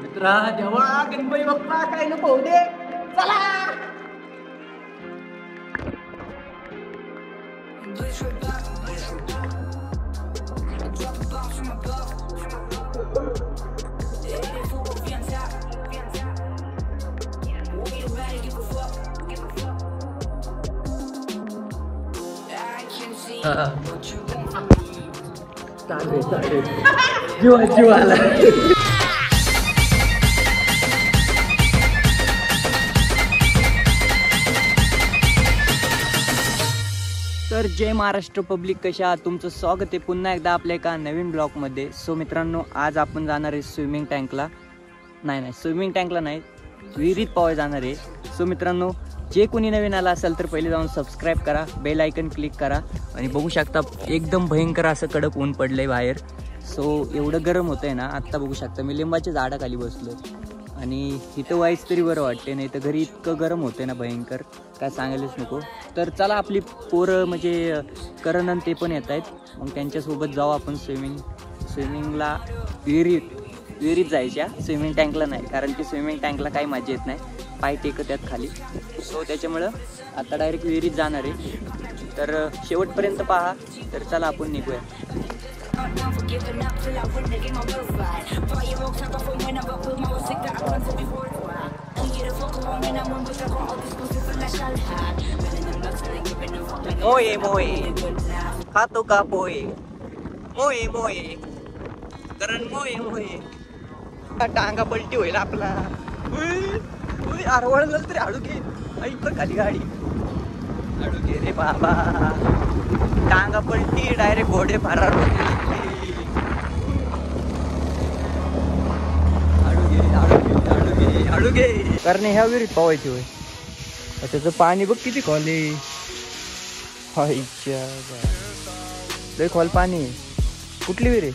मित्रा देवा गणपती बाप्पा काय नको होऊ दे. चला जीवा जीवाला. तर जय महाराष्ट्र पब्लिक, कशा आहात? तुमचं स्वागत आहे पुन्हा एकदा आपल्या एका नवीन ब्लॉगमध्ये. सो मित्रांनो, आज आपण जाणार आहे स्विमिंग टँकला. नाही स्विमिंग टँकला नाही, विहिरीत पोहायला जाणार आहे. सो मित्रांनो, जे कोणी नवीन आला असेल तर पहिले जाऊन सबस्क्राईब करा, बेल आयकन क्लिक करा. आणि बघू शकता एकदम भयंकर असं कडक ऊन पडलंय बाहेर. सो एवढं गरम होतंय ना. आत्ता बघू शकता मी लिंबाच्या झाडाखाली बसलो आणि इथं व्हायच तरी बरं वाटते, नाही तर घरी इतकं गरम होतंय ना भयंकर, काय सांगायलाच नको. तर चला, आपली पोरं म्हणजे करण आणि ते पण येत आहेत, मग त्यांच्यासोबत जाऊ आपण स्विमिंगला. विहिरीत जायच्या, स्विमिंग टँकला नाही, कारण की स्विमिंग टँकला काही मजा येत नाही, पाय टेकत आहेत खाली. सो त्याच्यामुळं आता डायरेक्ट विहिरीत जाणार आहे. तर शेवटपर्यंत पहा. तर चला आपण निघूया. मोये मोये खातो का पोहे, मोये मोये करण मोये मोये. टांगा पलटी होईल आपला. आरवळलं तरी हळू घे, ऐक खाली गाडी हळू घे रे बाबा. टांगा पलटी, डायरेक्ट घोडे फरार होते. हळू घे कारण ह्या विहिरीत पावायची होय. त्याचं पाणी बघ किती खोल आहे. लय खोल पाणी. कुठली विहीर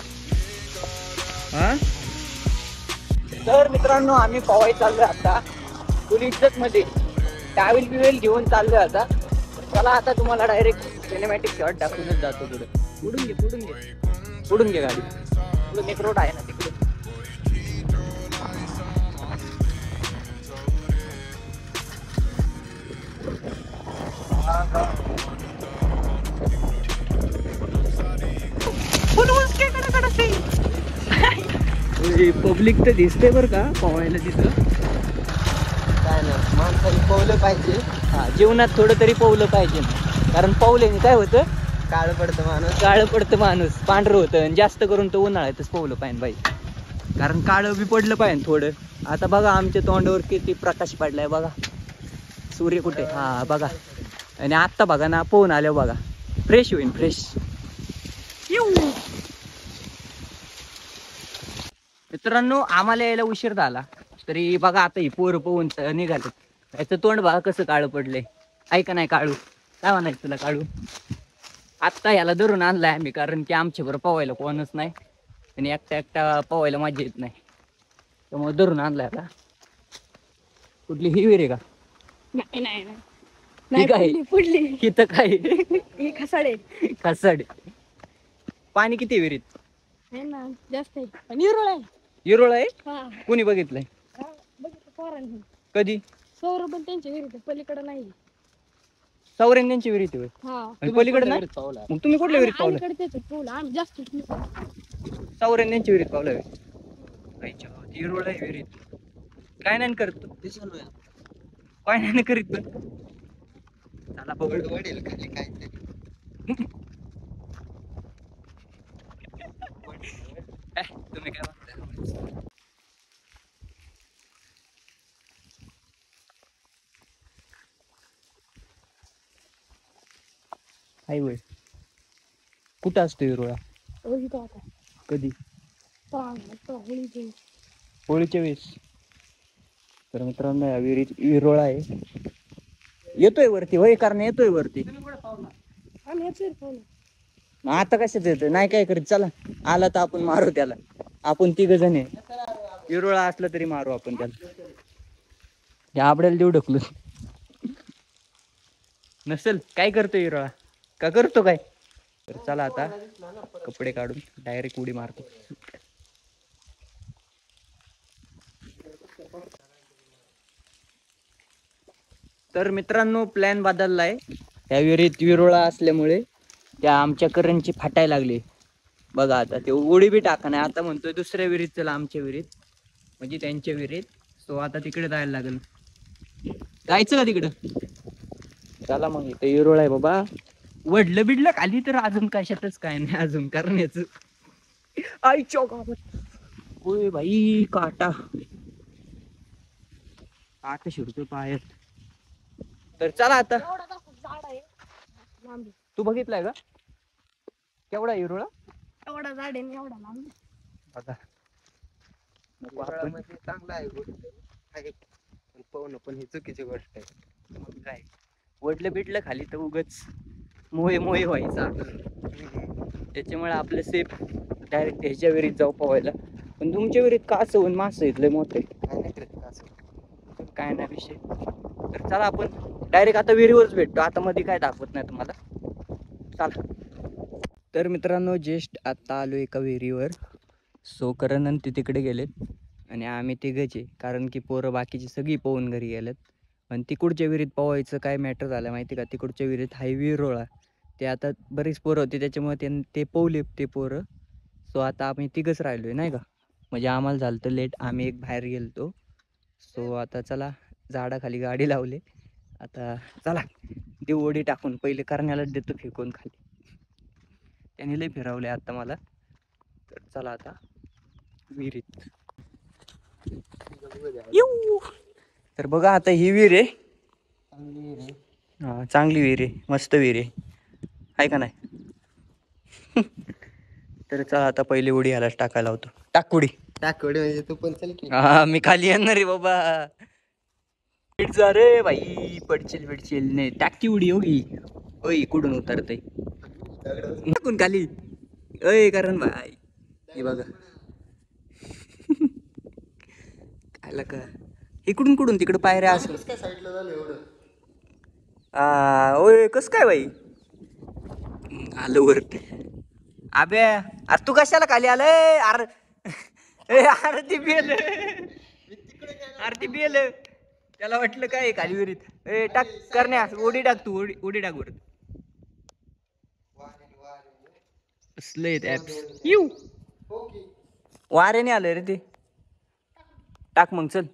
हा? तर मित्रांनो, आम्ही पवाय चाललोय आता फुल इज्जत मध्ये. टावेल बिवेल घेऊन चाललोय आता. चला आता तुम्हाला डायरेक्ट सिनेमॅटिक शॉट दाखवूनच जातो. पुढे पुढून घे गाडी. पुढून एक रोड आहे ना तिकडे. पब्लिक तर दिसते बरं का पोहायला तिथं. काय ना, माणसाने पोहलं पाहिजे. हा, जीवनात थोडं तरी पोहलं पाहिजे, कारण पोहल्याने काय होतं, काळं पडतं माणूस पांढरं होतं. आणि जास्त करून तर उन्हाळ्यातच पोहलं पाहिजे बाई, कारण काळं बी पडलं पाहिजे थोडं. आता बघा आमच्या तोंडावर किती प्रकाश पडलाय बघा. सूर्य कुठे, हा बघा. आणि आत्ता बघा ना, पोहून आल्यावर बघा फ्रेश होईल, फ्रेश. मित्रांनो, आम्हाला यायला उशीर झाला तरी बघा आता ही पोरं पोहून निघाले. याचं तोंड बघा कसं काळं पडलंय. ऐका नाही काळू, काय म्हणायचं तुला काळू? आत्ता याला धरून आणलाय आम्ही, कारण की आमच्या बरोबर पोवायला कोणच नाही आणि एकटा पोवायला मजा येत नाही, त्यामुळे धरून आणलाय आता. कुठली ही विहीर आहे का? नाही काय इथं काय खसाडे. पाणी किती विहिरीत? जास्त आहे. युरोळ आहे. कुणी बघितलंय? कधी? सौरभ त्यांच्या विरुद्ध पलीकडे नाही. सौरेंद्यांची विहिरीत होय. पलीकडे नाही. मग तुम्ही कुठल्या विहिरीत पावलं? आम्ही जास्त सौरेंद्यांची विहिरीत पावलं. युरोळ आहे विहिरीत. काय नाही करत, काय नाही करीत पण. चला बघ वडील खाली काहीतरी. तुम्ही काय म्हणताय? हायवे कुठं असतो हिरोळा? कधी? होळीच्या वेळेस. तर मित्रांनो, या विहिरीत विरोळा आहे. येतोय वरती होय, कारण येतोय वरती. आता कशाच येतोय? नाही काय करीत. चला, आला तर आपण मारू त्याला. आपण 3 जण आहे. विरोळा असलं तरी मारू आपण त्याला. या आबड्याला देऊ ढकलू. नसेल काय करतो विरोळा, का करतो काय? तर चला आता कपडे काढून डायरेक्ट उडी मारतो. तर मित्रांनो प्लॅन बदललाय. त्या विहिरीत विरोळा असल्यामुळे त्या आमच्या करंटची फाटायला लागली. बघा आता ते उडी बी टाका नाही. आता म्हणतोय दुसऱ्या विहिरीत चला, आमच्या विहिरीत म्हणजे त्यांच्या विहिरीत. सो आता तिकडे जायला लागेल. जायचं का तिकडं? चला मग. इथे विरोळा आहे बाबा. वडलं बिडलं खाली तर अजून कशातच काय नाही अजून करण्याचं. आई चौकात ओय भाई काटा काटा शिरतोय पायात. तर चला आता. एवढा दाखव झाड आहे लांबी. तू बघितलाय का केवढा हिरोळा? एवढा झाड आहे आणि एवढा लांबी. बघा म्हणजे चांगला आहे गोष्ट आहे, पण पाहून पण ही चुकीची गोष्ट आहे. मग काय वडलं बिडलं खाली तर उगच मोहे मोहे व्हायचा. त्याच्यामुळे आपलं सेफ डायरेक्ट ह्याच्या विहिरीत जाऊ पोहायला. पण तुमच्या विहिरीत का असं होऊन मासं इथलं मोठे काय नाही करत का असं. काय नाही विषय. तर चला आपण डायरेक्ट आता विहिरीवरच भेटतो. आता मध्ये काय दाखवत नाही तुम्हाला. चला. तर मित्रांनो जस्ट आता आलो एका विहिरीवर. सो करण आणि ते तिकडे गेलेत आणि आम्ही तिघंच आहे, कारण की पोरं बाकीची सगळी पोहून घरी गेलेत. आणि तिकडच्या विहिरीत पोहायचं काय मॅटर झालं माहिती का? तिकडच्या विहिरीत हाय विरोळा. ते आता बरीच पोरं होती त्याच्यामुळे ते पोहले ते पोरं. सो आता आम्ही तिघंच राहिलो आहे नाही का? म्हणजे आम्हाला झालं तर लेट. आम्ही एक बाहेर गेलतो. सो आता चला झाडाखाली गाडी लावली. आता चला देऊ ओढी टाकून. पहिले करण्यालाच देतो फेकून खाली. त्याने लय फिरवले आता मला. तर चला आता विहिरीत येऊ. तर बघा आता ही विहीर आहे. हा चांगली विहीर आहे, मस्त विहीर आहे का नाही? तर चला आता पहिले उडी ह्यालाच टाकायला होतो. टाक उडी. टाकवडे म्हणजे तू पण चल की. हा मी खाली येणार रे बाबा. जा रे बाई पडचिल बिडचिल नाही. टाकी उडी होगी. ओय कुठून उतरते टाकून खाली. अय कारण बाई हे बघा काय का इकडून कुठून तिकडं पायऱ्या असं. काय साईडला झालं एवढं? ओय कस काय बाई आलं वर. अबे अरे तू कशाला खाली आलंय? अरे ती बेल. अरे ती बेल. त्याला वाटलं काय खाली विहिरीत. ए टाक करण्या उडी टाक. तू उडी टाक वर. असले येऊ वाऱ्याने आलं रे ते. टाक मग चल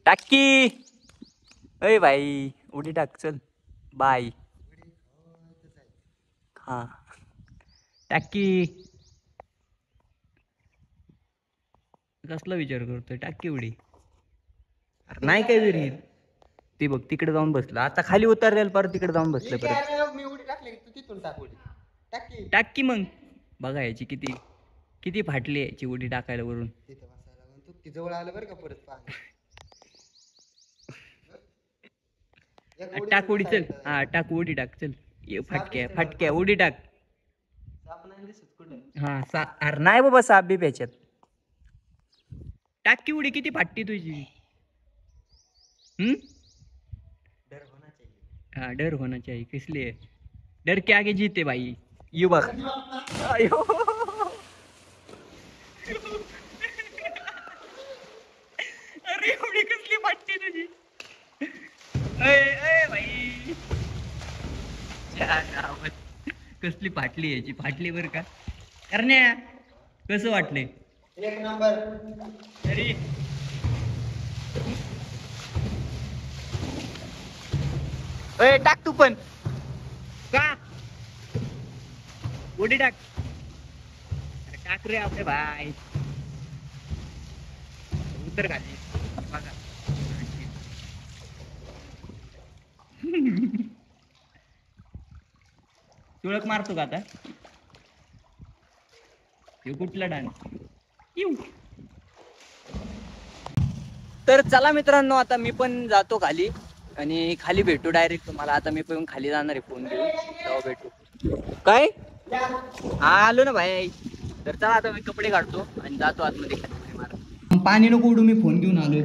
टाक की. अय बाई उडी टाक चल बाय. हा टाक की. कसला विचार करतोय? टाक की उडी. अरे नाही काय विहिरीत ते बघ तिकडे जाऊन बसलं. आता खाली उतरलेलं परत तिकडे जाऊन बसलं परत. मी उडी टाकली तू तिथून टाक उडी. टाक की. टाक की मग. बघा याची किती किती फाटली याची उडी टाकायला वरून. तिथं बसायला लागून तू ती जवळ आलं बरं का परत पाणी. टाक उडी चल. हा टाक उडी टाक चल. ये फटक्या फटक्या उडी टाक. साप नाही दिसत कुठं. हा अरे नाही बाबा साप बी प्याच्यात. टाक की उडी. किती फाटती तुझी. डर होना चाहिए. हाँ डर होना चाहिए. किस लिए? डर के आगे जीते भाई. यू बघ. अयो अरे एवढी कसली फाटते तुझी. भाई कसली फाटली याची. फाटली बर का करण्या. कसं वाटले? एक नंबर. अरे ए टाक तू पण. का उडी टाक. अरे टाक रे आपले भाई. उतर खाली बघा. तुळक मारतो का आता? कुठला डान्स येऊ. तर चला मित्रांनो आता मी पण जातो खाली आणि खाली भेटू डायरेक्ट तुम्हाला. आता मी पण खाली जाणार आहे फोन घेऊन. तेव्हा भेटू. काय आलो ना भाई. तर चला आता मी कपडे काढतो आणि जातो आतमध्ये खाली मारा. पाणी नको उडू. मी फोन घेऊन आलोय.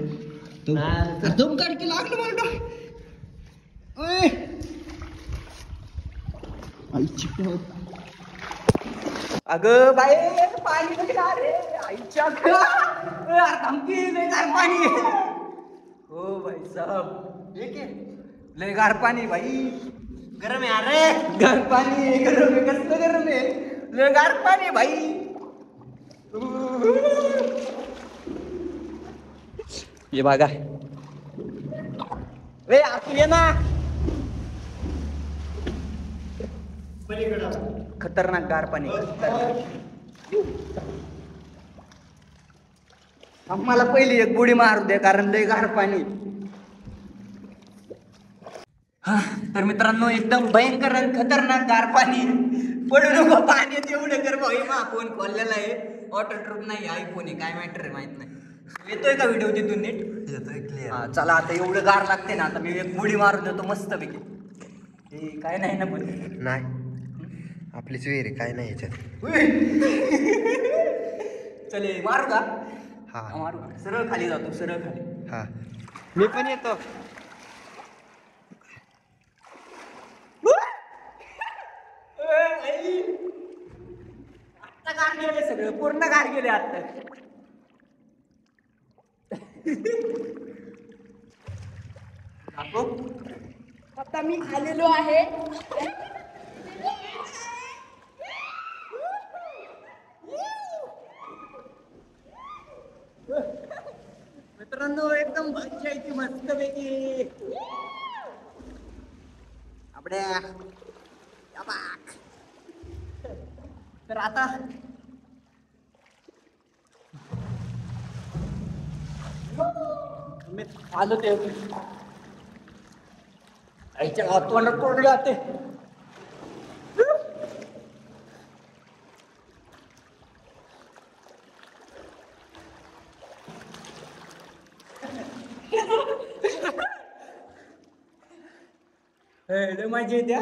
दम काढकी लागलं मला. अगं बाई पाणी रे आईच्या. धमकी नाही काय पाणी. ओ भाई साहब एक आहे लय गार पाणी भाई गरम आहे अरे गार पाणी आहे गरम आहे कसलं गरम आहे लय गार पाणी आहे भाई ये बघा रे आतू ये ना खतरनाक गार पाणी आम्हाला पहिली एक बुडी मारू दे कारण लय गार पाणी हा तर मित्रांनो एकदम भयंकर आणि खतरनाक गार पाणी पडू नको पाण्यात एवढं कर भाऊ मा फोन खोललेला आहे वॉटर प्रूफ नाही आयफोन आहे काय मॅटर आहे माहित नाही येतोय का व्हिडिओ तिथून नीट येतोय क्लिअर. हा चला आता एवढं गार लागते ना आता मी एक बुडी मारून देतो मस्त पैकी हे काय नाही ना पण नाही आपलीच विहीर आहे, काय नाही याच्यात. चले मारू का हा मारू का सरळ खाली जातो सरळ खाली हा मी पण येतो. आता गार गेले सगळं पूर्ण गार गेले आता आता मी आलेलो आहे मित्रांनो एकदम मजा येते मस्त पैकी आपल्या या बाक. तर आता मी आलो ते आईच्या हातवंडात पडले जाते मजा येते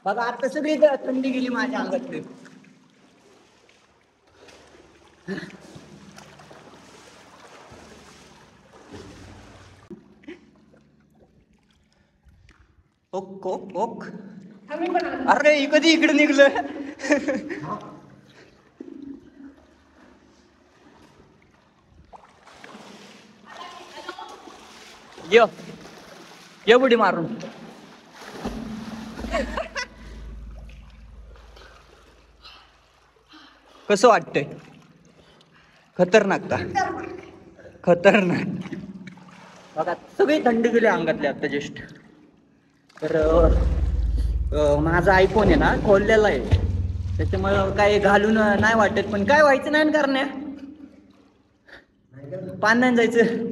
बघा आता सगळी थंडी गेली माझ्या अंगातली ओक ओक ओक आम्ही पण आलो. अरे हे कधी इकडे निघलं ये बुडी मारून कसं वाटतंय खतरनाक का खतरनाक बघा सगळी थंडी गेली अंगातली आता जस्ट तर माझा आयफोन आहे ना खोललेला आहे त्याच्यामुळे काय घालून नाही वाटत पण काय व्हायचं नाही करण्या पाण्यात जायचं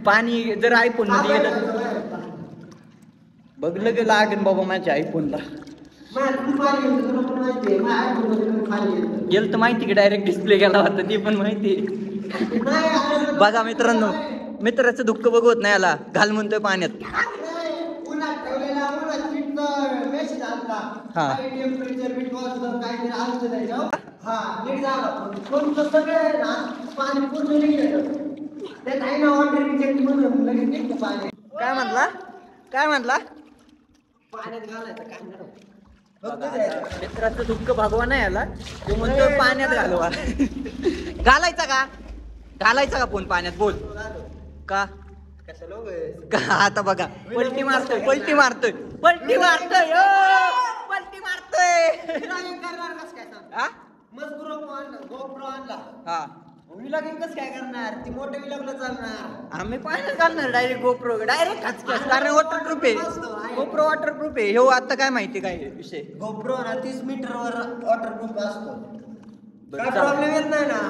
पाणी जर आयफोन मध्ये गेलं बघलं की लागेल बाबा माझ्या आयफोनला गेलं तर माहिती की डायरेक्ट डिस्प्ले गेला होता ती पण माहिती बघा मित्रांनो मित्राचं दुःख बघवत नाही आला घाल म्हणतोय पाण्यात हा काय म्हणला काय म्हणला मित्राचं दुःख भागवा नाही आला तो म्हणतो पाण्यात घालवा घालायचा का घालायचा का फोन पाण्यात बोल का आता बघा पलटी मारतोय पलटी मारतोय पलटी मारतोय पलटी मारतोय हा विलॉगिंग कसं काय करणार ती मोठ्या विलॉगला चालणार आम्ही पाण्यात घालणार डायरेक्ट गोप्रो डायरेक्ट खाचक्यास कारण वॉटरप्रूफ आहे गोप्रो वॉटरप्रूफ आहे हो आता काय माहिती काय विषय गोप्रो ना 30 मीटरवर वॉटरप्रूफ असतो बरं, काय चालेल. प्रॉब्लेम येत नाही ना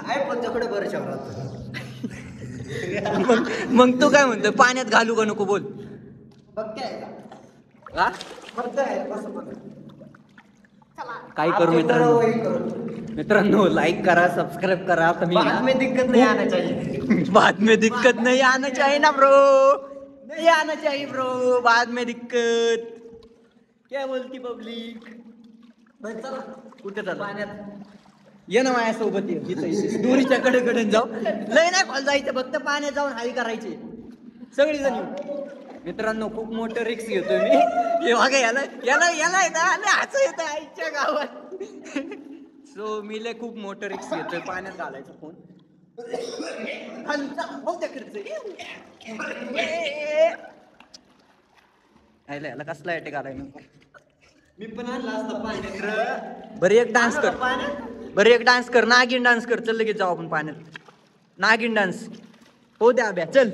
आयफोनच्याकडे बरं राहतो मग तू काय म्हणतोय पाण्यात घालू का नको बोल बघताय का हा बघताय कसं पण काय करू मित्रांनो मित्रांनो लाइक करा सब्सक्राइब करा आता मी बाद में दिक्कत नहीं आना चाहिए बाद में दिक्कत नहीं आना चाहिए ना ब्रो नहीं आना चाहिए ब्रो बाद में दिक्कत क्या बोलती पब्लिक कुठे चालू पाण्यात ये ना माझ्यासोबत ये इथं दोरीच्या कडे जाऊ लय नाही खोल जायचं फक्त पाण्यात जाऊन हाई करायची सगळी जण येऊ मित्रांनो खूप मोठं रिक्स घेतोय मी हे बघा याला याला याला असं येतं आईच्या गावात सो मी लय खूप मोठं रिक्स घेतोय पाण्यात घालायचा फोन याला कसला अटॅक आलाय ना. मी पण आणला असता पाण्यात. बरं एक डान्स कर, बरं एक डान्स कर, नागिन डान्स कर. चल लगेच जाऊ आपण पाण्यात. नागिन डान्स हो द्या अभ्या. चल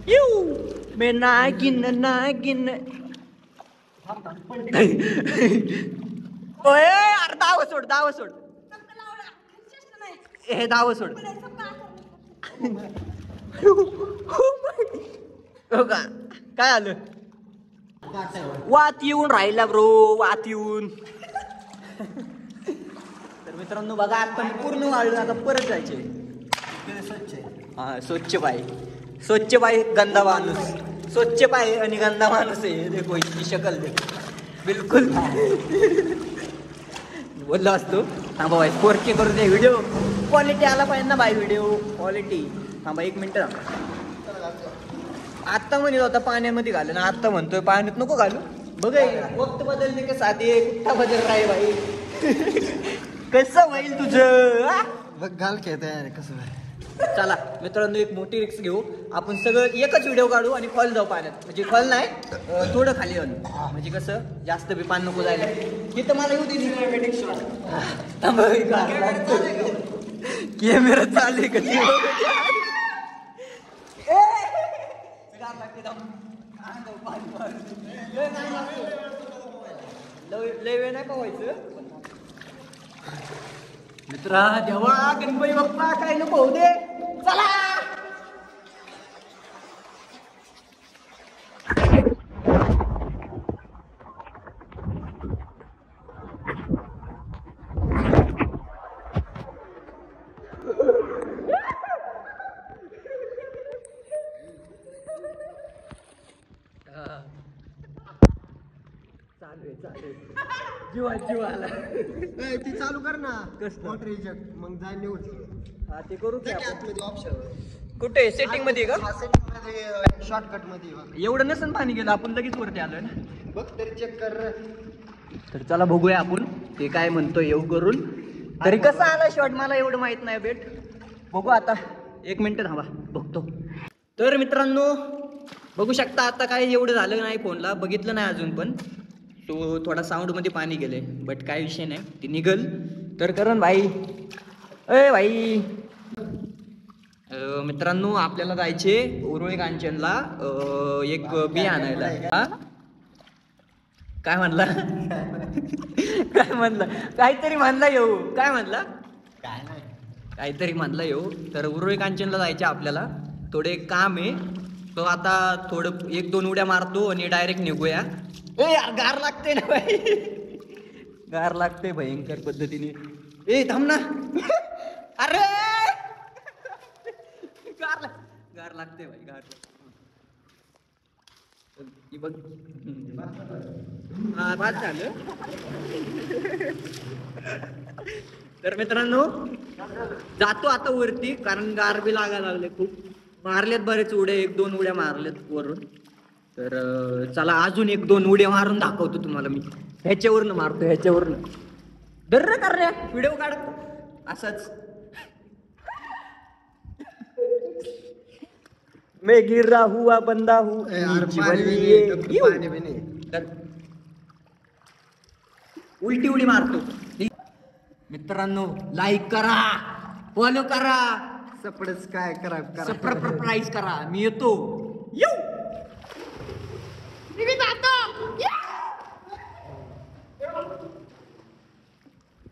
येऊ मे नागिन नागिन. ओय अरे दाव सोड, दाव सोड. हे दाव सोड. हो का काय आलं. वात येऊन राहिला ब्रो, वात येऊन. तर मित्रांनो बघा आता पूर्ण वाळलं, आता परत जायचे. हा स्वच्छ पाय, स्वच्छ पाय गंदा माणूस, स्वच्छ पाय आणि गंदा माणूस आहे. देखो इसकी शकल देखो बिलकुल. बोललो असतो थांबा भाई 4K करू दे व्हिडिओ. क्वालिटी आला पाहिजे ना भाई, व्हिडिओ क्वालिटी. थांबा 1 मिनिट. आत्ता म्हणत होता पाण्यामध्ये घाल ना, आत्ता म्हणतोय पाण्यात नको घालू. बघ वक्त बदलणे का साधे कुठला बदल राही भाई. कसं होईल तुझं. बघ घाल खेळताय कसं. चला मित्रांनो एक मोठी रिक्स घेऊ आपण. सगळं एकच व्हिडिओ काढू आणि फॉल जाऊ पाण्यात. म्हणजे फॉल नाही, थोडं खाली आणू. म्हणजे कसं जास्त बी पान नको जायला. हे तर मला येऊ दे सिनेमॅटिक शॉट. कॅमेरा चालू कधी लय वेळ नाही पाहायचं. मित्रा देवा गणपती बाप्पा काय नको होऊ दे. चला जीवा जीवाला ती चालू कर ना. कसलं? वॉटर इजेक्ट मग जाय निवड. हा ते करू की आपण. आतमध्ये ऑप्शन कुठे सेटिंग मध्ये का. शॉर्टकट मध्ये एवढं नसन पाणी गेलं, आपण लगेच वरती आलोय ना. बघ तरी चेक कर. तर चला बघूया आपण ते काय म्हणतो येऊ करून. तरी कसा आला शॉट मला एवढं माहित नाही बेट. बघू आता 1 मिनिट थांबा बघतो. तर मित्रांनो बघू शकता आता काय एवढं झालं नाही, फोनला बघितलं नाही अजून पण. तो थोडा साऊंड मध्ये पाणी गेले बट काय विषय नाही, ती निघल. तर करण भाई अय भाई. मित्रांनो आपल्याला जायचे उरुळी कांचनला एक बी आणायला. हा काय म्हणला काय म्हणला काहीतरी म्हणला येऊ. काय म्हणला काय नाही काहीतरी म्हणला येऊ. तर उरुळी कांचनला जायचे आपल्याला, थोडे एक काम आहे. तो आता थोडं 1-2 उड्या मारतो आणि डायरेक्ट निघूया. ए यार गार लागते ना भाई, गार लागते भयंकर पद्धतीने. ए थांब ना अरे गार लागते भाई, गार. बघ हा बाद झालं. तर मित्रांनो जातो आता वरती, कारण गार बी लागायला लागले खूप. मारलेत बरेच उड्या, 1-2 उड्या मारलेत वरून. तर चला अजून 1-2 उड्या मारून दाखवतो तुम्हाला मी. ह्याच्यावरनं मारतो, ह्याच्यावरनं. डर कर रे व्हिडिओ काढ असाच. मैं गिर रहा हुआ बंदा हूँ. उलटी उडी मारतो. मित्रांनो लाईक करा, फॉलो करा, सपडच काय करा सबस्क्राईब करा. मी येतो येऊ.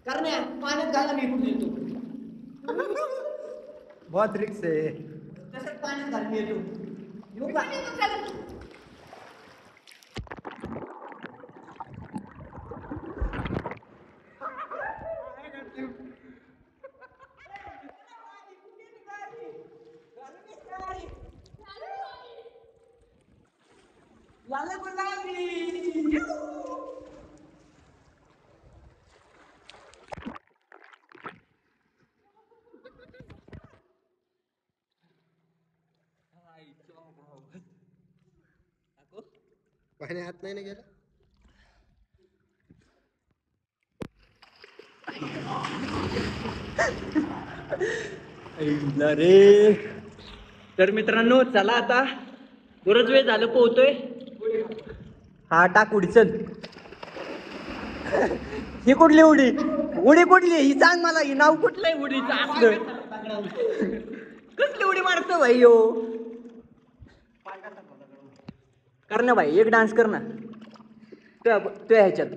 करण्या पाण्यात घाला, मी कुठे येतो. बहुत रिक्स आहे. तसंच पाण्यात घाल, मी येतो. येऊ का? लाला गुलाबी. पाणी हात नाही ना गेलं. रे तर मित्रांनो चला आता बरंच वेळ झालं पोहतोय. हा टाक उडी चल. ही कुठली उडी उडी कुठली ही सांग मला. ही नाव कुठलं आहे उडीचं असलं. कसली उडी मारतो भाई यो. कर ना भाई एक डान्स कर ना तुझ्या ह्याच्यात.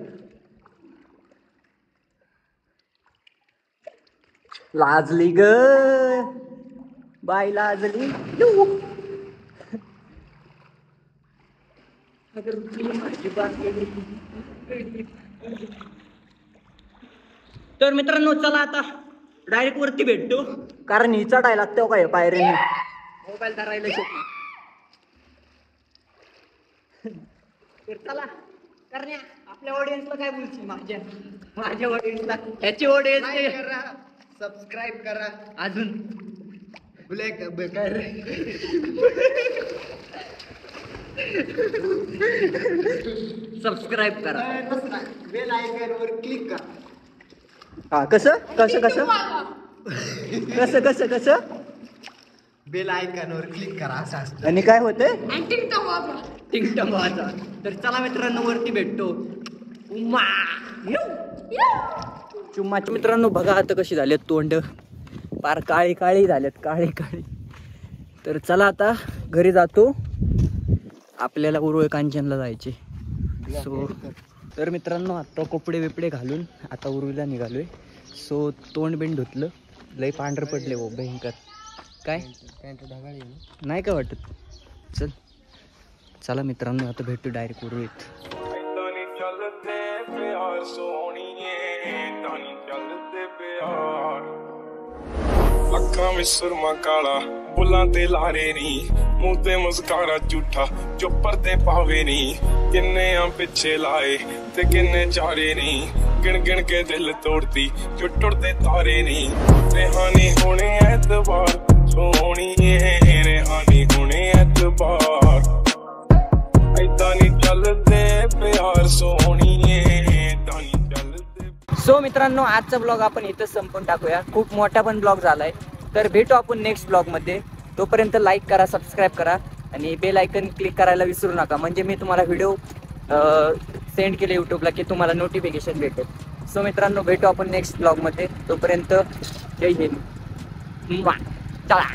लाजली ग बाई लाजली. तर मित्रांनो चला आता डायरेक्ट वरती भेटतो कारण ही चढायला लागतो काय पायऱ्याने. मोबाईल धरायला शकतो. तर चला करण्या आपल्या ऑडियन्सला काय बोलशील. माझ्या ऑडियन्सला ह्याची ऑडियन्स सबस्क्राईब करा. अजून ब्लॅक बेकार सबस्क्राईब करा. बेल आयकॉनवर क्लिक करा. हा कसं कसं कसं कसं कसं कसं बेल आयकॉनवर क्लिक करा असं असतं. आणि काय होतंय टिंगटॉंग वाजा. तर चला मित्रांनो वरती भेटतो. उम्मा चुम्मा. मित्रांनो बघा आता कशी झालेत तोंड पार काळी काळी झालेत काळी काळी. तर चला आता घरी जातो. आपल्याला उरुळ कांचनला जायचे. सो तर मित्रांनो आता कपडे बिपडे घालून आता उरुळीला निघालोय. सो तोंड बिंड धुतलं. लय पांढर पडले हो भयंकर. काय नाही काय वाटत. चल चला मित्रांनो आता भेटू डायरेक्ट उरुळीत. ਅੱਖਾਂ ਵਿੱਚ ਸੁਰਮਾ ਕਾਲਾ ਬੁੱਲਾਂ ਤੇ ਲਾਰੇ ਨੀ ਮੂੰਹ ਤੇ ਮੁਸਕਾਰਾ ਝੂਠਾ ਜੋ ਪਰਦੇ ਪਾਵੇ ਨੀ ਕਿੰਨੇ ਆ ਪਿੱਛੇ ਲਾਏ ਤੇ ਕਿੰਨੇ ਚਾਰੇ ਨੀ ਗਿਣ ਗਿਣ ਕੇ ਦਿਲ ਤੋੜਦੀ ਜੋ ਟੁੱਟਦੇ ਤਾਰੇ ਨੀ ਰਹਿਾਨੀ ਹੁਣੇ ਐਤਵਾਰ ਸੋਹਣੀਏ ਰਹਿਾਨੀ ਹੁਣੇ ਐਤਵਾਰ ਐਦਾਂ ਨਹੀਂ ਚੱਲਦੇ ਪਿਆਰ ਸੋਹਣੀਏ ਐਦਾਂ ਨਹੀਂ ਚੱਲਦੇ. सो मित्रांनो आजचा ब्लॉग आपण इथंच संपून टाकूया. खूप मोठा पण ब्लॉग झालाय. तर भेटू आपण नेक्स्ट ब्लॉगमध्ये. तोपर्यंत लाईक करा सबस्क्राईब करा आणि बेल आयकन क्लिक करायला विसरू नका. म्हणजे मी तुम्हाला व्हिडिओ सेंड केले यूट्यूबला की तुम्हाला नोटिफिकेशन भेटेल. सो मित्रांनो भेटू आपण नेक्स्ट ब्लॉगमध्ये. तोपर्यंत जय हिंद. चला.